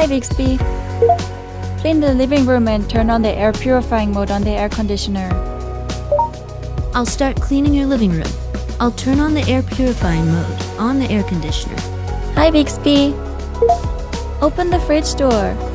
Hi Bixby. Clean the living room and turn on the air purifying mode on the air conditioner. I'll start cleaning your living room. I'll turn on the air purifying mode on the air conditioner. Hi Bixby. Open the fridge door.